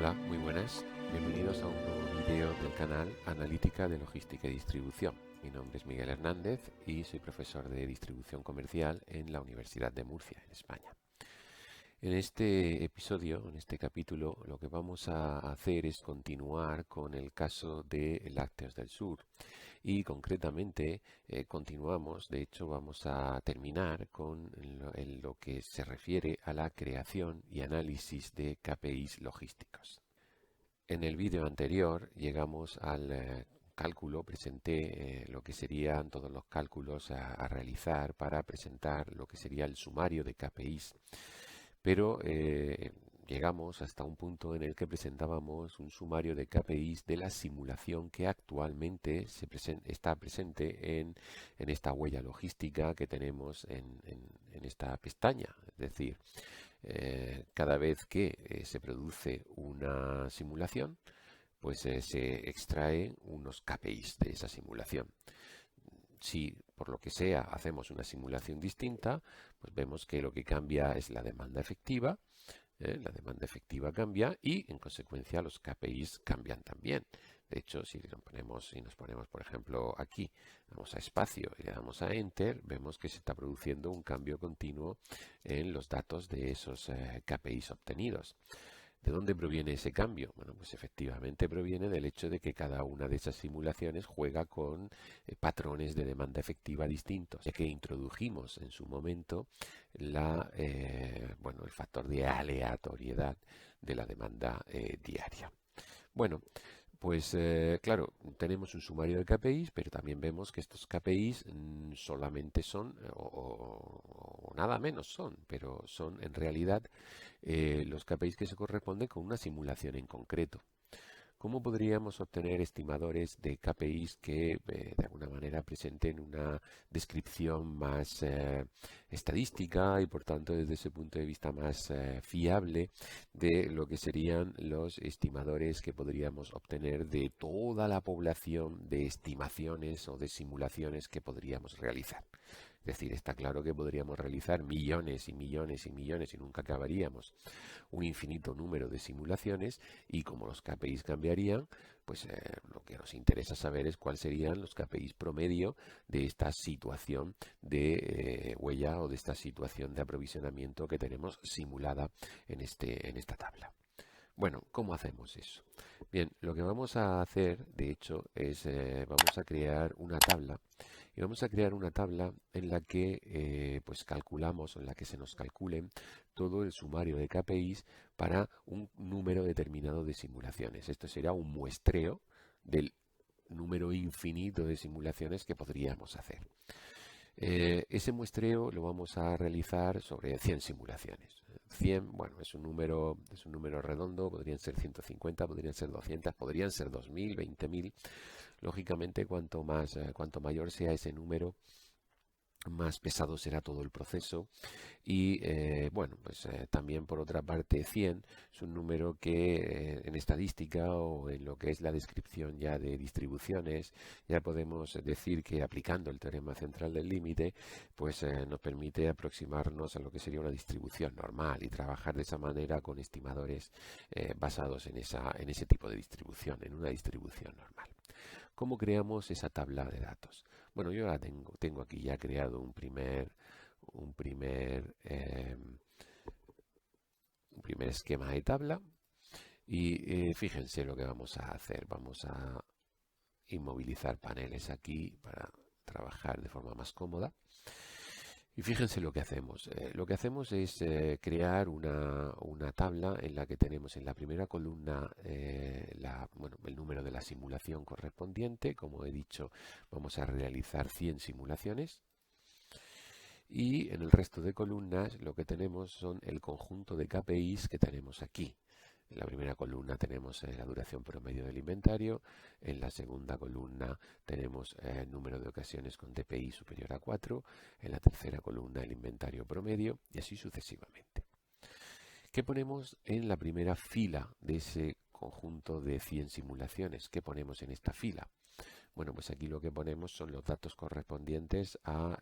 Hola, muy buenas. Bienvenidos a un nuevo vídeo del canal Analítica de Logística y Distribución. Mi nombre es Miguel Hernández y soy profesor de distribución comercial en la Universidad de Murcia, en España. En este episodio, en este capítulo, lo que vamos a hacer es continuar con el caso de Lácteos del Sur y concretamente continuamos, de hecho vamos a terminar con lo que se refiere a la creación y análisis de KPIs logísticos. En el vídeo anterior llegamos al cálculo, presenté lo que serían todos los cálculos a realizar para presentar lo que sería el sumario de KPIs, pero llegamos hasta un punto en el que presentábamos un sumario de KPIs de la simulación que actualmente está presente en esta huella logística que tenemos en esta pestaña. Es decir, cada vez que se produce una simulación, pues se extraen unos KPIs de esa simulación. Si por lo que sea hacemos una simulación distinta, pues vemos que lo que cambia es la demanda efectiva. La demanda efectiva cambia y en consecuencia los KPIs cambian también. De hecho, si nos ponemos, por ejemplo, aquí, vamos a espacio y le damos a Enter, vemos que se está produciendo un cambio continuo en los datos de esos KPIs obtenidos. ¿De dónde proviene ese cambio? Bueno, pues efectivamente proviene del hecho de que cada una de esas simulaciones juega con patrones de demanda efectiva distintos, ya que introdujimos en su momento el factor de aleatoriedad de la demanda diaria. Bueno, pues claro, tenemos un sumario de KPIs, pero también vemos que estos KPIs solamente son, o nada menos son, pero son en realidad los KPIs que se corresponden con una simulación en concreto. ¿Cómo podríamos obtener estimadores de KPIs que de alguna manera presenten una descripción más estadística y por tanto desde ese punto de vista más fiable de lo que serían los estimadores que podríamos obtener de toda la población de estimaciones o de simulaciones que podríamos realizar? Es decir, está claro que podríamos realizar millones y millones y millones y nunca acabaríamos un infinito número de simulaciones y como los KPIs cambiarían, pues lo que nos interesa saber es cuáles serían los KPIs promedio de esta situación de huella o de esta situación de aprovisionamiento que tenemos simulada en esta tabla. Bueno, ¿cómo hacemos eso? Bien, lo que vamos a hacer, de hecho, es vamos a crear una tabla y vamos a crear una tabla en la que pues calculamos, o en la que se nos calculen todo el sumario de KPIs para un número determinado de simulaciones. Esto será un muestreo del número infinito de simulaciones que podríamos hacer. Ese muestreo lo vamos a realizar sobre 100 simulaciones. 100, bueno, es un número redondo, podrían ser 150, podrían ser 200, podrían ser 2000, 20.000. Lógicamente, cuanto mayor sea ese número, más pesado será todo el proceso y también por otra parte 100 es un número que en estadística o en lo que es la descripción ya de distribuciones ya podemos decir que aplicando el teorema central del límite pues nos permite aproximarnos a lo que sería una distribución normal y trabajar de esa manera con estimadores basados en ese tipo de distribución, en una distribución normal. ¿Cómo creamos esa tabla de datos? Bueno, yo la tengo aquí ya creado un primer esquema de tabla y fíjense lo que vamos a hacer. Vamos a inmovilizar paneles aquí para trabajar de forma más cómoda. Y fíjense lo que hacemos. Lo que hacemos es crear una tabla en la que tenemos en la primera columna el número de la simulación correspondiente. Como he dicho, vamos a realizar 100 simulaciones. Y en el resto de columnas lo que tenemos son el conjunto de KPIs que tenemos aquí. En la primera columna tenemos la duración promedio del inventario, en la segunda columna tenemos el número de ocasiones con DPI superior a 4, en la tercera columna el inventario promedio y así sucesivamente. ¿Qué ponemos en la primera fila de ese conjunto de 100 simulaciones? ¿Qué ponemos en esta fila? Bueno, pues aquí lo que ponemos son los datos correspondientes a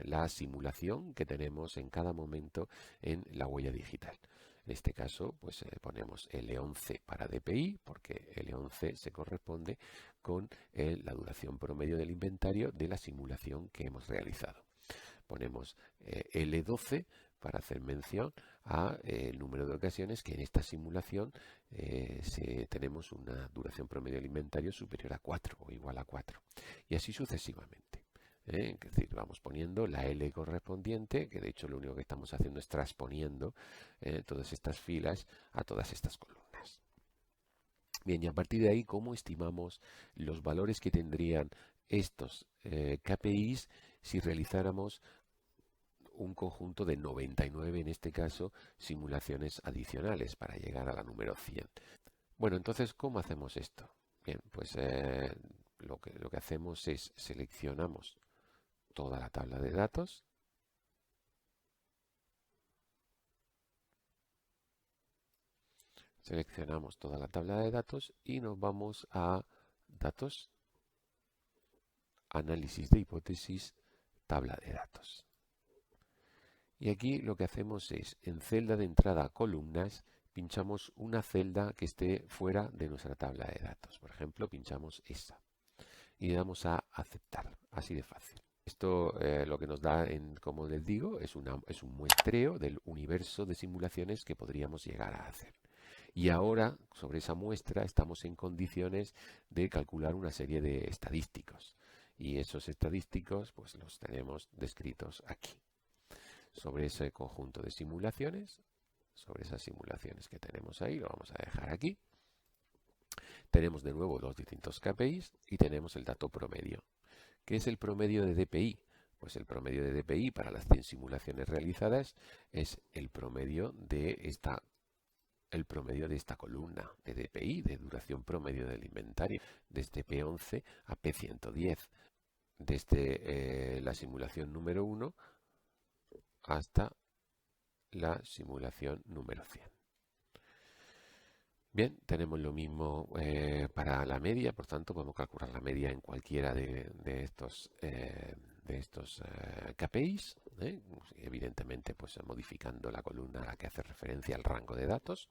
la simulación que tenemos en cada momento en la huella digital. En este caso, pues ponemos L11 para DPI, porque L11 se corresponde con la duración promedio del inventario de la simulación que hemos realizado. Ponemos L12 para hacer mención a el número de ocasiones que en esta simulación tenemos una duración promedio del inventario superior a 4 o igual a 4, y así sucesivamente. Es decir, vamos poniendo la L correspondiente, que de hecho lo único que estamos haciendo es transponiendo todas estas filas a todas estas columnas. Bien, y a partir de ahí, ¿cómo estimamos los valores que tendrían estos KPIs si realizáramos un conjunto de 99, en este caso, simulaciones adicionales para llegar a la número 100? Bueno, entonces, ¿cómo hacemos esto? Bien, pues lo que hacemos es seleccionamos toda la tabla de datos. Seleccionamos toda la tabla de datos y nos vamos a Datos, Análisis de hipótesis, Tabla de datos. Y aquí lo que hacemos es, en celda de entrada columnas, pinchamos una celda que esté fuera de nuestra tabla de datos. Por ejemplo, pinchamos esta y le damos a aceptar, así de fácil. Esto lo que nos da, como les digo, es un muestreo del universo de simulaciones que podríamos llegar a hacer. Y ahora, sobre esa muestra, estamos en condiciones de calcular una serie de estadísticos. Y esos estadísticos, pues los tenemos descritos aquí. Sobre ese conjunto de simulaciones, sobre esas simulaciones que tenemos ahí, lo vamos a dejar aquí. Tenemos de nuevo los distintos KPIs y tenemos el dato promedio. ¿Qué es el promedio de DPI? Pues el promedio de DPI para las 100 simulaciones realizadas es el promedio de esta columna de DPI, de duración promedio del inventario, desde P11 a P110, desde la simulación número 1 hasta la simulación número 100. Bien, tenemos lo mismo para la media, por tanto podemos calcular la media en cualquiera de estos KPIs, evidentemente pues modificando la columna a la que hace referencia al rango de datos.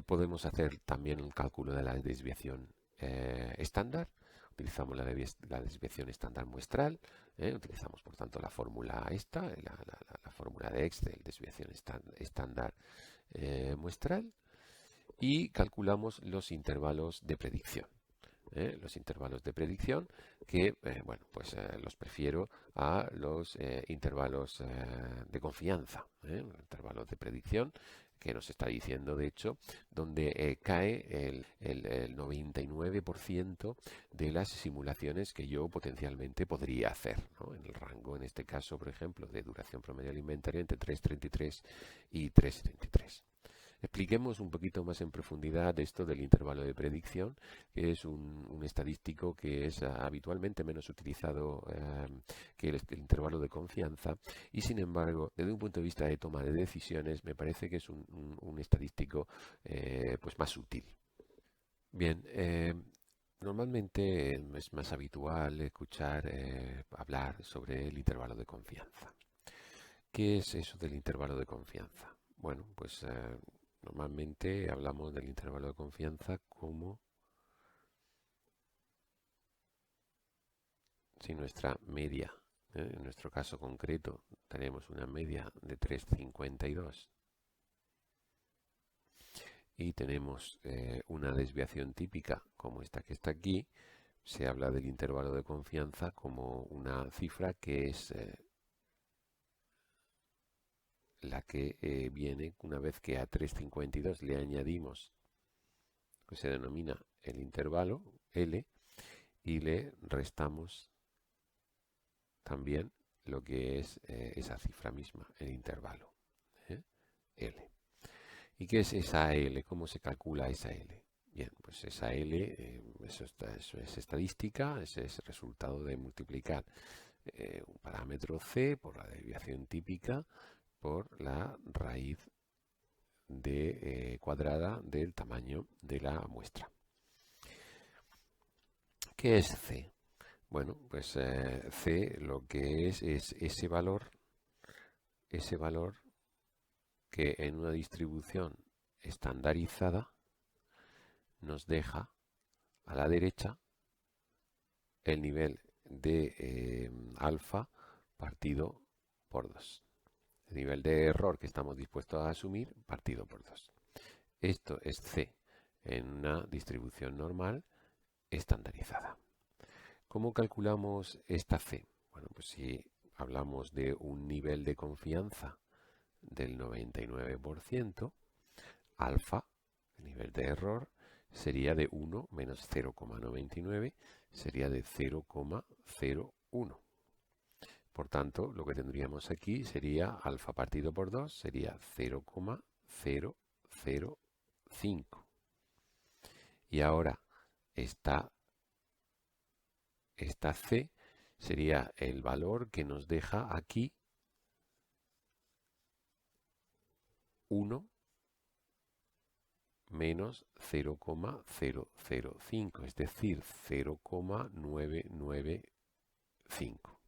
Podemos hacer también un cálculo de la desviación estándar. Utilizamos la desviación estándar muestral, utilizamos por tanto la fórmula la fórmula de Excel, desviación estándar muestral, y calculamos los intervalos de predicción. Los intervalos de predicción que, bueno, pues los prefiero a los intervalos de confianza. Intervalos de predicción que nos está diciendo, de hecho, donde cae el 99% de las simulaciones que yo potencialmente podría hacer, ¿no? En el rango, en este caso, por ejemplo, de duración promedio alimentaria entre 3,33 y 3,33. Expliquemos un poquito más en profundidad esto del intervalo de predicción, que es un estadístico que es habitualmente menos utilizado que el intervalo de confianza, y sin embargo, desde un punto de vista de toma de decisiones, me parece que es un estadístico pues más útil. Bien, normalmente es más habitual escuchar hablar sobre el intervalo de confianza. ¿Qué es eso del intervalo de confianza? Bueno, pues normalmente hablamos del intervalo de confianza como si nuestra media, en nuestro caso concreto, tenemos una media de 3,52 y tenemos una desviación típica como esta que está aquí. Se habla del intervalo de confianza como una cifra que es la que viene una vez que a 3,52 le añadimos, que se denomina el intervalo L, y le restamos también lo que es esa cifra misma, el intervalo L. ¿Y qué es esa L? ¿Cómo se calcula esa L? Bien, pues esa L, eso es estadística, es el resultado de multiplicar un parámetro C por la desviación típica por la raíz cuadrada del tamaño de la muestra. ¿Qué es C? Bueno, pues C lo que es ese valor que en una distribución estandarizada nos deja a la derecha el nivel de alfa partido por 2. El nivel de error que estamos dispuestos a asumir partido por 2. Esto es C en una distribución normal estandarizada. ¿Cómo calculamos esta C? Bueno, pues si hablamos de un nivel de confianza del 99%, alfa, el nivel de error, sería de 1 menos 0,99, sería de 0,01. Por tanto, lo que tendríamos aquí sería alfa partido por 2, sería 0,005. Y ahora esta C sería el valor que nos deja aquí 1 menos 0,005, es decir, 0,995.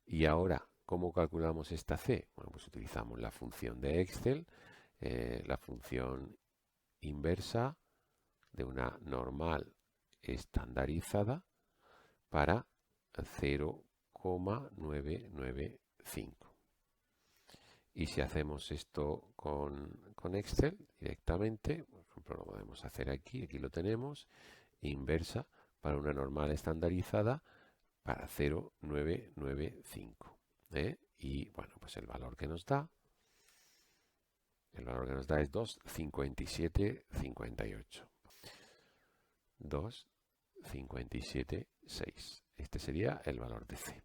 Y ahora, ¿cómo calculamos esta C? Bueno, pues utilizamos la función de Excel, la función inversa de una normal estandarizada para 0,995. Y si hacemos esto con Excel directamente, por ejemplo, lo podemos hacer aquí, aquí lo tenemos, inversa para una normal estandarizada para 0,995. Y bueno, pues el valor que nos da es 2,5758. 2,57,6. Este sería el valor de C.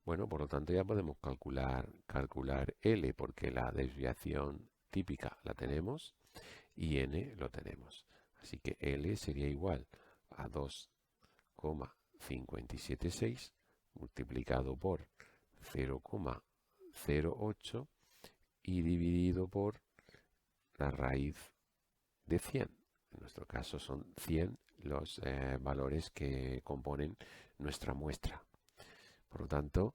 Bueno, por lo tanto ya podemos calcular L, porque la desviación típica la tenemos y N lo tenemos. Así que L sería igual a 2,576 multiplicado por 0,08 y dividido por la raíz de 100. En nuestro caso son 100 los valores que componen nuestra muestra. Por lo tanto,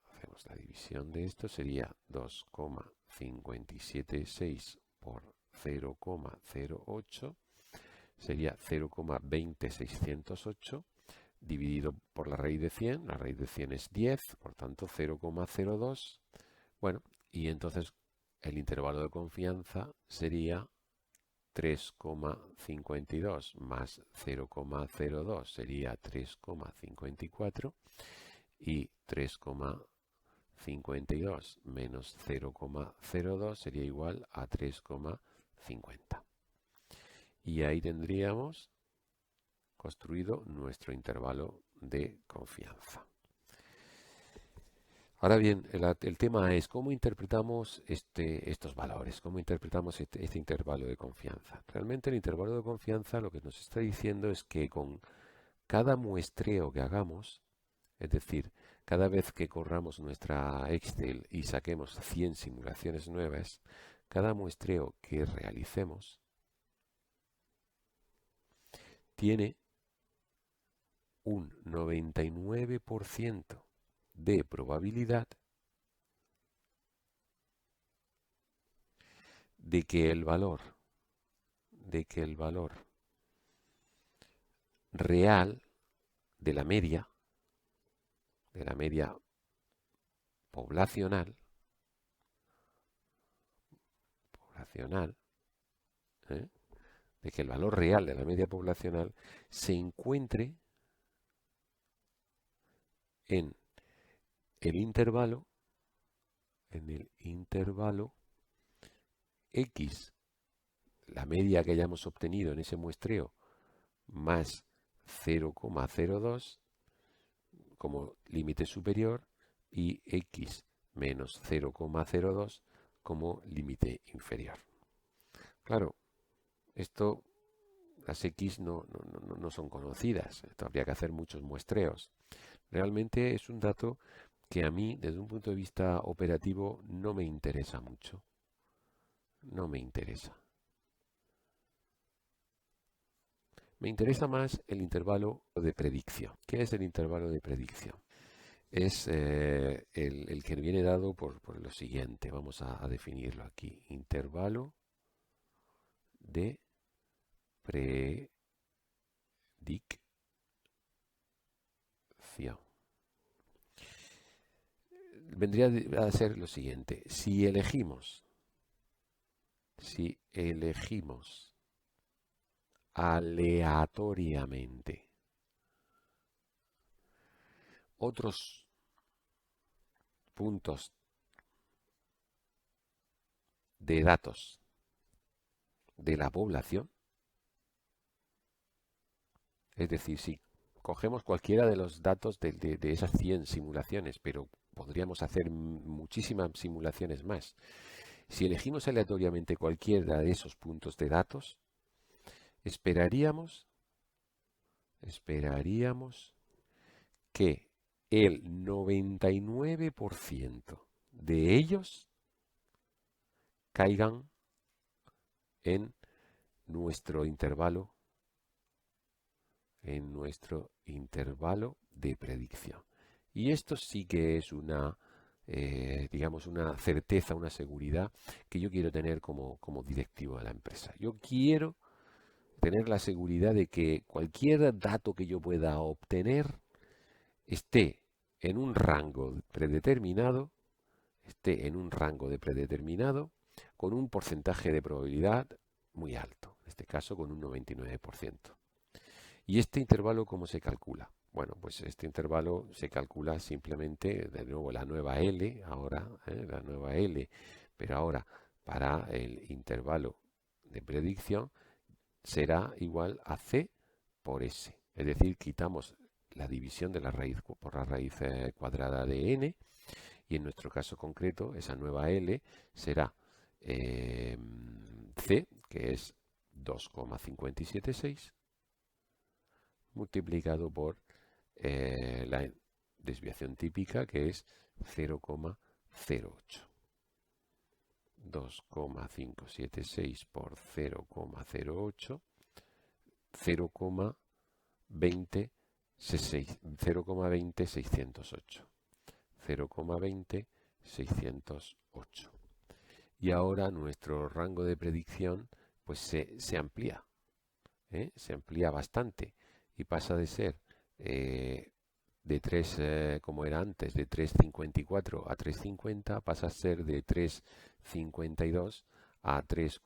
hacemos la división de esto, sería 2,576 por 0,08, sería 0,20608 dividido por la raíz de 100, la raíz de 100 es 10, por tanto 0,02. Bueno, y entonces el intervalo de confianza sería 3,52 más 0,02 sería 3,54 y 3,52 menos 0,02 sería igual a 3,50. Y ahí tendríamos construido nuestro intervalo de confianza. Ahora bien, el tema es cómo interpretamos estos valores, cómo interpretamos este intervalo de confianza. Realmente el intervalo de confianza lo que nos está diciendo es que con cada muestreo que hagamos, es decir, cada vez que corramos nuestra Excel y saquemos 100 simulaciones nuevas, cada muestreo que realicemos tiene un 99% de probabilidad de que el valor real de la media poblacional, ¿eh? De que el valor real de la media poblacional se encuentre en el intervalo X, la media que hayamos obtenido en ese muestreo, más 0,02 como límite superior y X menos 0,02 como límite inferior. Claro, las X no son conocidas, esto habría que hacer muchos muestreos. Realmente es un dato que a mí, desde un punto de vista operativo, no me interesa mucho. No me interesa. Me interesa más el intervalo de predicción. ¿Qué es el intervalo de predicción? es el que viene dado por lo siguiente. Vamos a definirlo aquí. Intervalo de predicción. Vendría a ser lo siguiente. Si elegimos aleatoriamente otros puntos de datos de la población, es decir, si cogemos cualquiera de los datos de esas 100 simulaciones, pero podríamos hacer muchísimas simulaciones más. Si elegimos aleatoriamente cualquiera de esos puntos de datos, esperaríamos que el 99% de ellos caigan en nuestro intervalo, de predicción. Y esto sí que es una, digamos, una certeza, una seguridad que yo quiero tener como directivo de la empresa. Yo quiero tener la seguridad de que cualquier dato que yo pueda obtener esté en un rango predeterminado, con un porcentaje de probabilidad muy alto, en este caso con un 99%. ¿Y este intervalo cómo se calcula? Bueno, pues este intervalo se calcula simplemente, de nuevo, la nueva L, pero ahora para el intervalo de predicción será igual a C por S. Es decir, quitamos la división de la raíz por la raíz cuadrada de n, y en nuestro caso concreto esa nueva L será C, que es 2,576, multiplicado por la desviación típica, que es 0,08. 2,576 por 0,08, 0,20608. 0,20608. Y ahora nuestro rango de predicción pues se amplía, se amplía bastante y pasa de ser de 3, como era antes, de 3,54 a 3,50, pasa a ser de 3,52 a 3,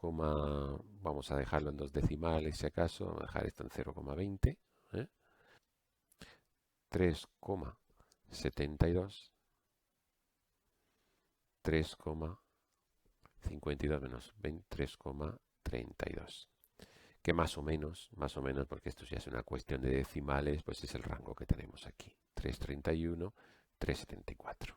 vamos a dejarlo en dos decimales si acaso, vamos a dejar esto en 0,20, 3,72, 3,52 menos 3,32. Que más o menos, porque esto ya es una cuestión de decimales, pues es el rango que tenemos aquí. 3,31, 3,74.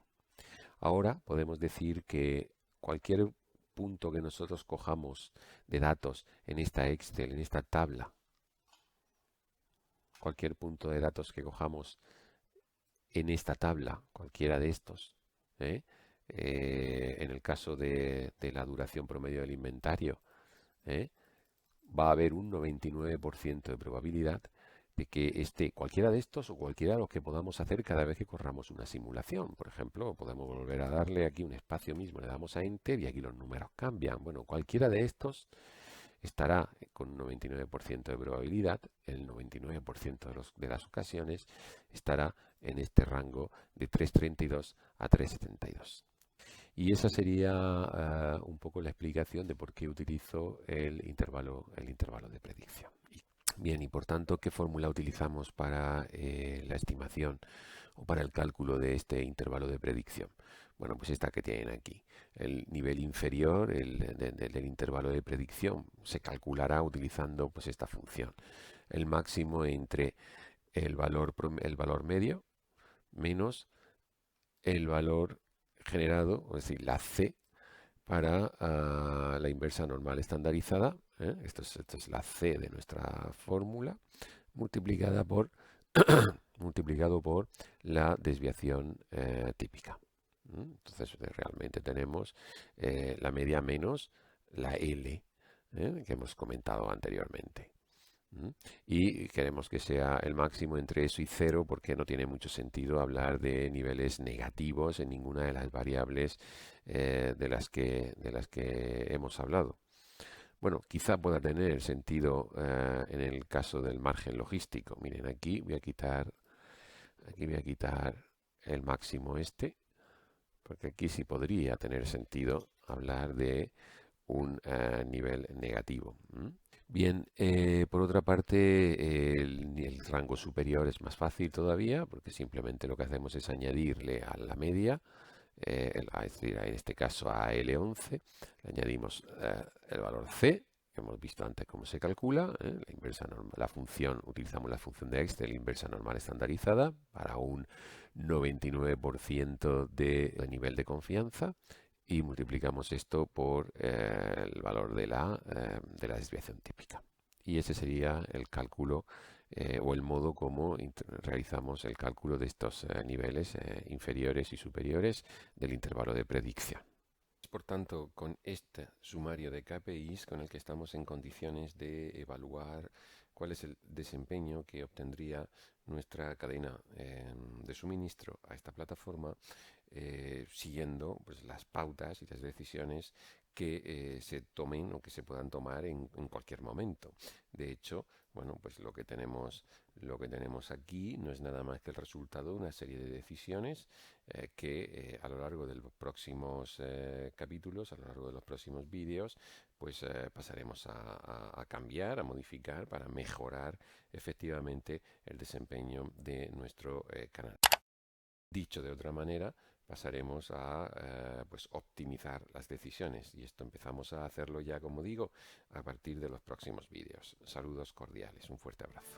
Ahora podemos decir que cualquier punto que nosotros cojamos de datos en esta Excel, en esta tabla, cualquier punto de datos que cojamos en esta tabla, cualquiera de estos, en el caso de la duración promedio del inventario, va a haber un 99% de probabilidad de que esté cualquiera de estos o cualquiera de los que podamos hacer cada vez que corramos una simulación. Por ejemplo, podemos volver a darle aquí un espacio mismo, le damos a Enter y aquí los números cambian. Bueno, cualquiera de estos estará con un 99% de probabilidad, el 99% de las ocasiones estará en este rango de 3,32 a 3,72. Y esa sería un poco la explicación de por qué utilizo el intervalo de predicción. Bien, y por tanto, ¿qué fórmula utilizamos para la estimación o para el cálculo de este intervalo de predicción? Bueno, pues esta que tienen aquí. El nivel inferior del intervalo de predicción se calculará utilizando pues esta función. El máximo entre el valor medio menos el valor generado, es decir, la C para la inversa normal estandarizada. Esto es la C de nuestra fórmula, multiplicada por multiplicado por la desviación típica. Entonces realmente tenemos la media menos la L, que hemos comentado anteriormente. ¿Mm? Y queremos que sea el máximo entre eso y cero porque no tiene mucho sentido hablar de niveles negativos en ninguna de las variables de las que hemos hablado. Bueno, quizá pueda tener sentido en el caso del margen logístico. Miren, aquí voy a quitar el máximo este, porque aquí sí podría tener sentido hablar de un nivel negativo. ¿Mm? Bien, por otra parte, el rango superior es más fácil todavía, porque simplemente lo que hacemos es añadirle a la media, es decir, en este caso a L11, le añadimos el valor C, que hemos visto antes cómo se calcula, la inversa normal, la función, utilizamos la función de Excel inversa normal estandarizada para un 99% de nivel de confianza y multiplicamos esto por el valor de la desviación típica. Y ese sería el cálculo o el modo como realizamos el cálculo de estos niveles inferiores y superiores del intervalo de predicción. Por tanto, con este sumario de KPIs con el que estamos en condiciones de evaluar cuál es el desempeño que obtendría nuestra cadena de suministro a esta plataforma, siguiendo pues, las pautas y las decisiones que se tomen o que se puedan tomar en cualquier momento. De hecho, bueno, pues lo que tenemos aquí no es nada más que el resultado de una serie de decisiones que a lo largo de los próximos capítulos, a lo largo de los próximos vídeos, pues pasaremos a cambiar, a modificar para mejorar efectivamente el desempeño de nuestro canal. Dicho de otra manera, pasaremos a pues optimizar las decisiones y esto empezamos a hacerlo ya, como digo, a partir de los próximos vídeos. Saludos cordiales, un fuerte abrazo.